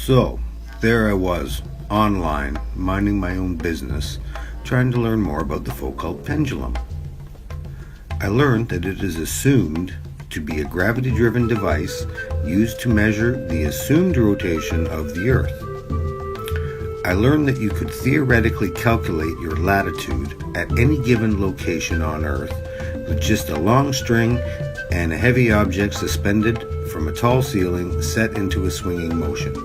So, there I was, online, minding my own business, trying to learn more about the Foucault pendulum. I learned that it is assumed to be a gravity-driven device used to measure the assumed rotation of the Earth. I learned that you could theoretically calculate your latitude at any given location on Earth with just a long string and a heavy object suspended from a tall ceiling set into a swinging motion.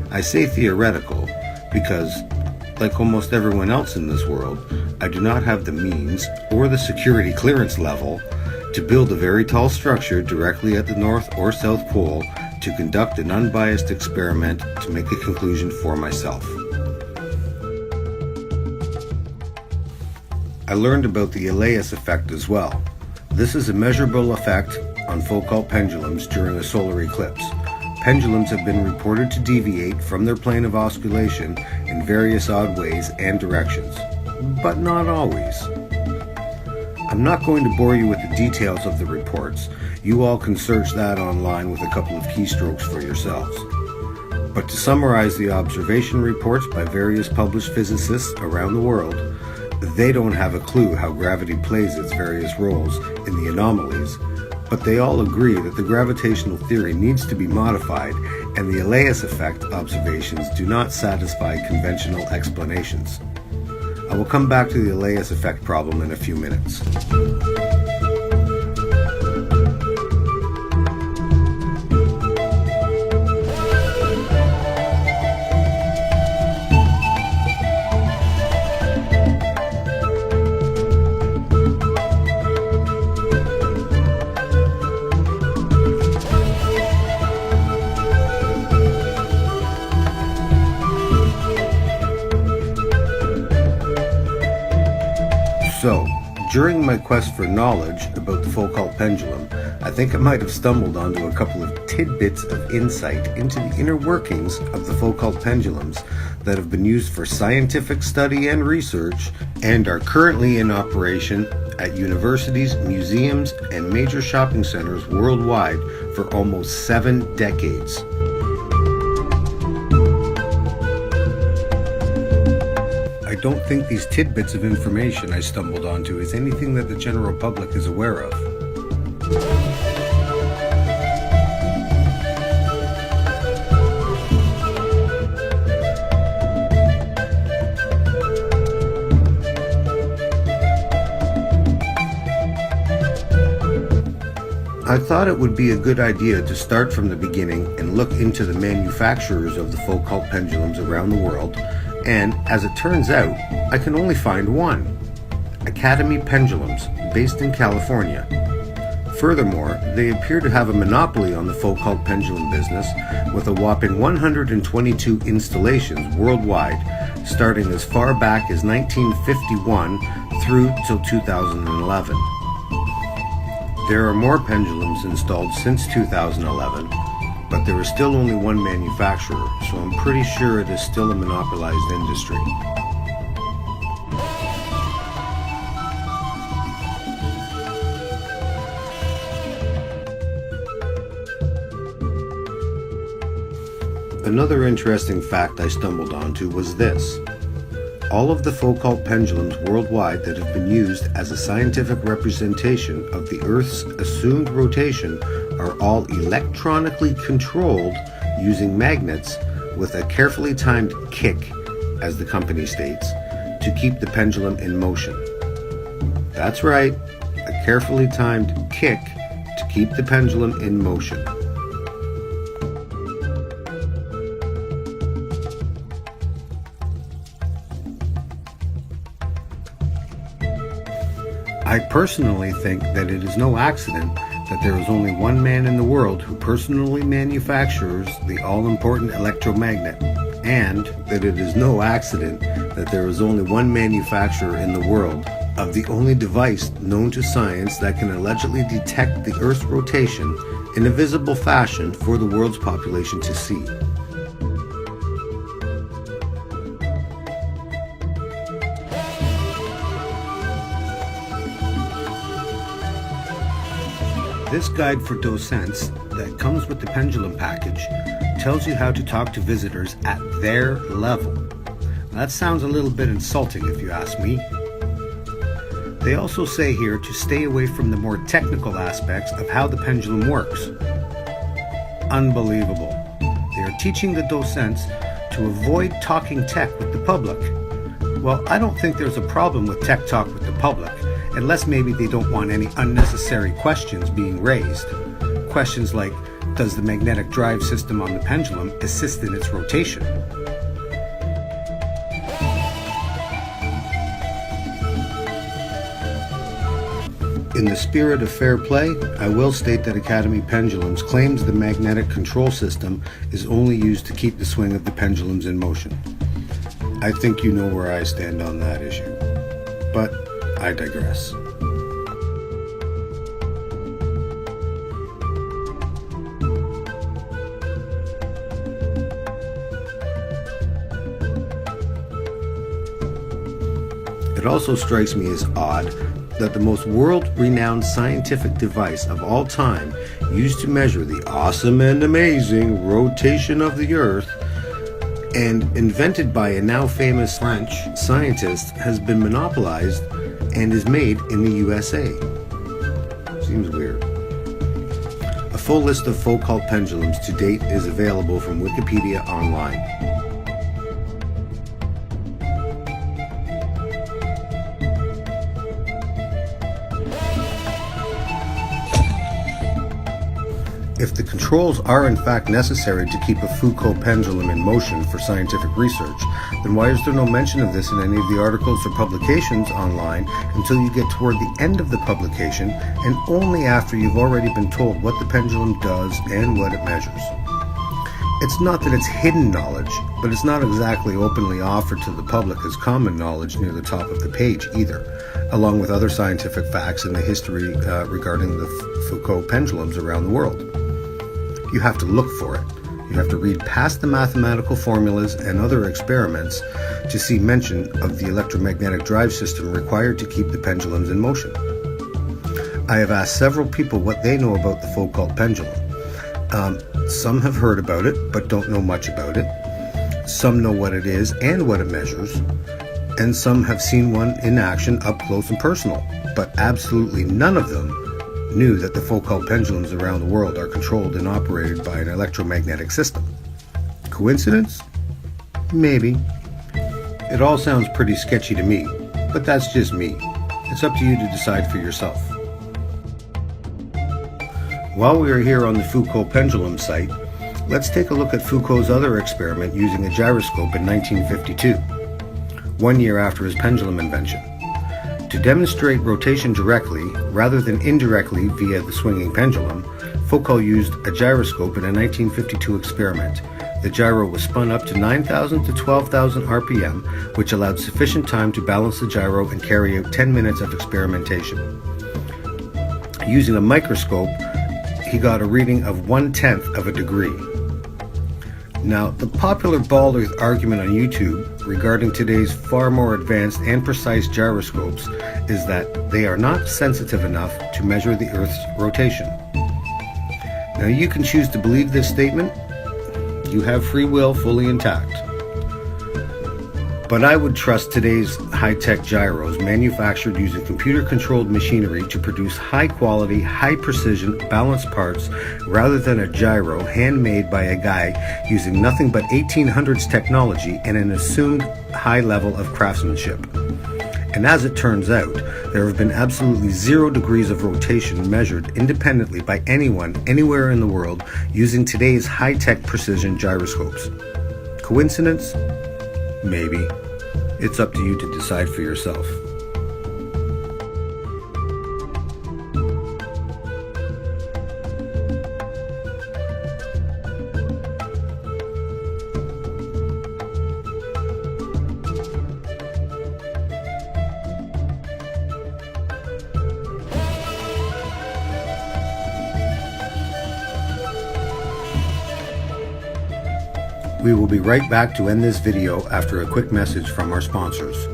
I say theoretical because, like almost everyone else in this world, I do not have the means or the security clearance level to build a very tall structure directly at the North or South Pole to conduct an unbiased experiment to make a conclusion for myself. I learned about the Elias effect as well. This is a measurable effect on Foucault pendulums during a solar eclipse. Pendulums have been reported to deviate from their plane of oscillation in various odd ways and directions, but not always. I'm not going to bore you with the details of the reports. You all can search that online with a couple of keystrokes for yourselves. But to summarize the observation reports by various published physicists around the world, they don't have a clue how gravity plays its various roles in the anomalies, but they all agree that the gravitational theory needs to be modified, and the Elias effect observations do not satisfy conventional explanations. I will come back to the Elias effect problem in a few minutes. So, during my quest for knowledge about the Foucault pendulum, I think I might have stumbled onto a couple of tidbits of insight into the inner workings of the Foucault pendulums that have been used for scientific study and research and are currently in operation at universities, museums, and major shopping centers worldwide for almost 7 decades. I don't think these tidbits of information I stumbled onto is anything that the general public is aware of. I thought it would be a good idea to start from the beginning and look into the manufacturers of the Foucault pendulums around the world. And, as it turns out, I can only find one, Academy Pendulums, based in California. Furthermore, they appear to have a monopoly on the Foucault pendulum business with a whopping 122 installations worldwide, starting as far back as 1951 through till 2011. There are more pendulums installed since 2011, but there is still only one manufacturer, so I'm pretty sure it is still a monopolized industry. Another interesting fact I stumbled onto was this. All of the Foucault pendulums worldwide that have been used as a scientific representation of the Earth's assumed rotation are all electronically controlled using magnets with a carefully timed kick, as the company states, to keep the pendulum in motion. That's right, a carefully timed kick to keep the pendulum in motion. I personally think that it is no accident that there is only one man in the world who personally manufactures the all-important electromagnet, and that it is no accident that there is only one manufacturer in the world of the only device known to science that can allegedly detect the Earth's rotation in a visible fashion for the world's population to see. This guide for docents that comes with the pendulum package tells you how to talk to visitors at their level. That sounds a little bit insulting if you ask me. They also say here to stay away from the more technical aspects of how the pendulum works. Unbelievable. They are teaching the docents to avoid talking tech with the public. Well, I don't think there's a problem with tech talk with the public, unless maybe they don't want any unnecessary questions being raised. Questions like, does the magnetic drive system on the pendulum assist in its rotation? In the spirit of fair play, I will state that Academy Pendulums claims the magnetic control system is only used to keep the swing of the pendulums in motion. I think you know where I stand on that issue, but I digress. It also strikes me as odd that the most world-renowned scientific device of all time, used to measure the awesome and amazing rotation of the Earth, and invented by a now famous French scientist, has been monopolized and is made in the USA. Seems weird. A full list of Foucault pendulums to date is available from Wikipedia online. If the controls are in fact necessary to keep a Foucault pendulum in motion for scientific research, then why is there no mention of this in any of the articles or publications online until you get toward the end of the publication, and only after you've already been told what the pendulum does and what it measures? It's not that it's hidden knowledge, but it's not exactly openly offered to the public as common knowledge near the top of the page either, along with other scientific facts and the history regarding the Foucault pendulums around the world. You have to look for it. You have to read past the mathematical formulas and other experiments to see mention of the electromagnetic drive system required to keep the pendulums in motion. I have asked several people what they know about the Foucault pendulum. Some have heard about it, but don't know much about it. Some know what it is and what it measures. And some have seen one in action up close and personal, but absolutely none of them knew that the Foucault pendulums around the world are controlled and operated by an electromagnetic system. Coincidence? Maybe. It all sounds pretty sketchy to me, but that's just me. It's up to you to decide for yourself. While we are here on the Foucault pendulum site, let's take a look at Foucault's other experiment using a gyroscope in 1952, 1 year after his pendulum invention. To demonstrate rotation directly, rather than indirectly via the swinging pendulum, Foucault used a gyroscope in a 1952 experiment. The gyro was spun up to 9,000 to 12,000 RPM, which allowed sufficient time to balance the gyro and carry out 10 minutes of experimentation. Using a microscope, he got a reading of 1/10 of a degree. Now, the popular bald earth argument on YouTube regarding today's far more advanced and precise gyroscopes is that they are not sensitive enough to measure the Earth's rotation. Now, you can choose to believe this statement. You have free will fully intact. But I would trust today's high-tech gyros manufactured using computer-controlled machinery to produce high-quality, high-precision, balanced parts rather than a gyro handmade by a guy using nothing but 1800s technology and an assumed high level of craftsmanship. And as it turns out, there have been absolutely 0 degrees of rotation measured independently by anyone, anywhere in the world, using today's high-tech precision gyroscopes. Coincidence? Maybe. It's up to you to decide for yourself. We will be right back to end this video after a quick message from our sponsors.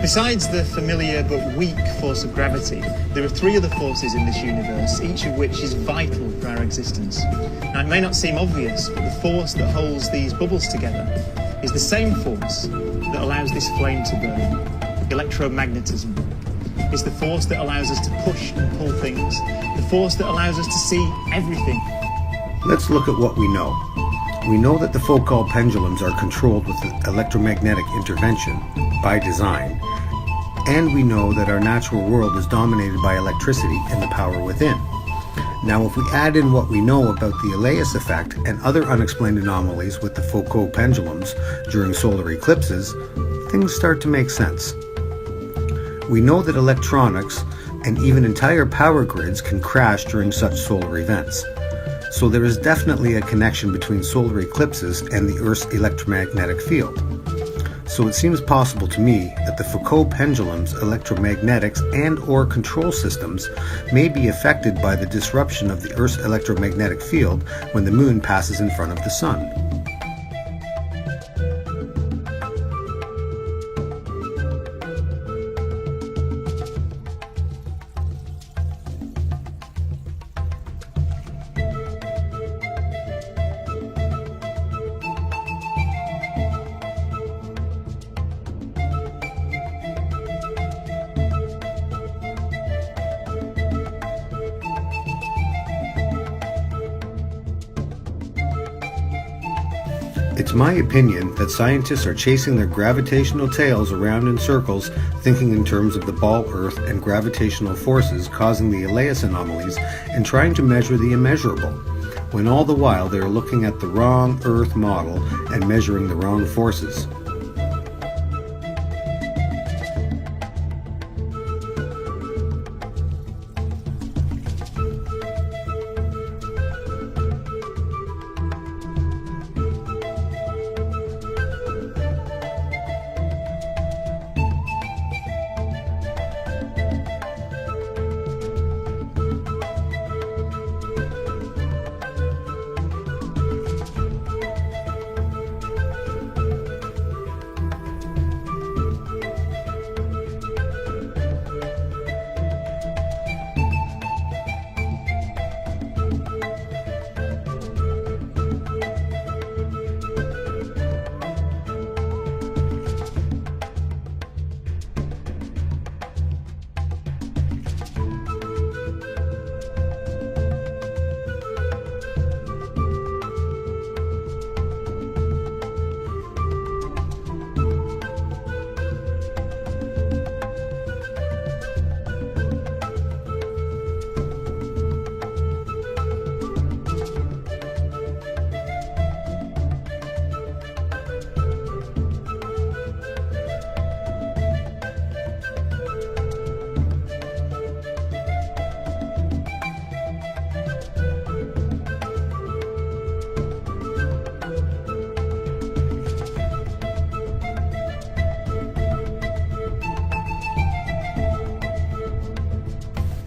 Besides the familiar but weak force of gravity, there are three other forces in this universe, each of which is vital for our existence. Now, it may not seem obvious, but the force that holds these bubbles together is the same force that allows this flame to burn, electromagnetism. It's the force that allows us to push and pull things, the force that allows us to see everything. Let's look at what we know. We know that the Foucault pendulums are controlled with electromagnetic intervention by design, and we know that our natural world is dominated by electricity and the power within. Now, if we add in what we know about the Elias effect and other unexplained anomalies with the Foucault pendulums during solar eclipses, things start to make sense. We know that electronics and even entire power grids can crash during such solar events. So there is definitely a connection between solar eclipses and the Earth's electromagnetic field. So it seems possible to me that the Foucault pendulum's electromagnetics and/or control systems may be affected by the disruption of the Earth's electromagnetic field when the moon passes in front of the sun. It's my opinion that scientists are chasing their gravitational tails around in circles, thinking in terms of the ball Earth and gravitational forces causing the Elias anomalies and trying to measure the immeasurable, when all the while they are looking at the wrong Earth model and measuring the wrong forces.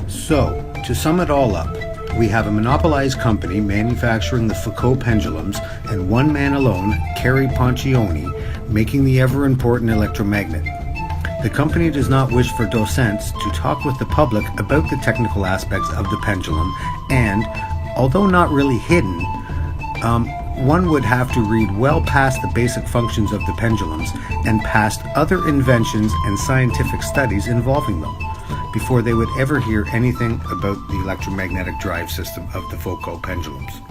So, to sum it all up, we have a monopolized company manufacturing the Foucault pendulums and one man alone, Cary Ponchioni, making the ever-important electromagnet. The company does not wish for docents to talk with the public about the technical aspects of the pendulum, and, although not really hidden, one would have to read well past the basic functions of the pendulums and past other inventions and scientific studies involving them before they would ever hear anything about the electromagnetic drive system of the Foucault pendulums.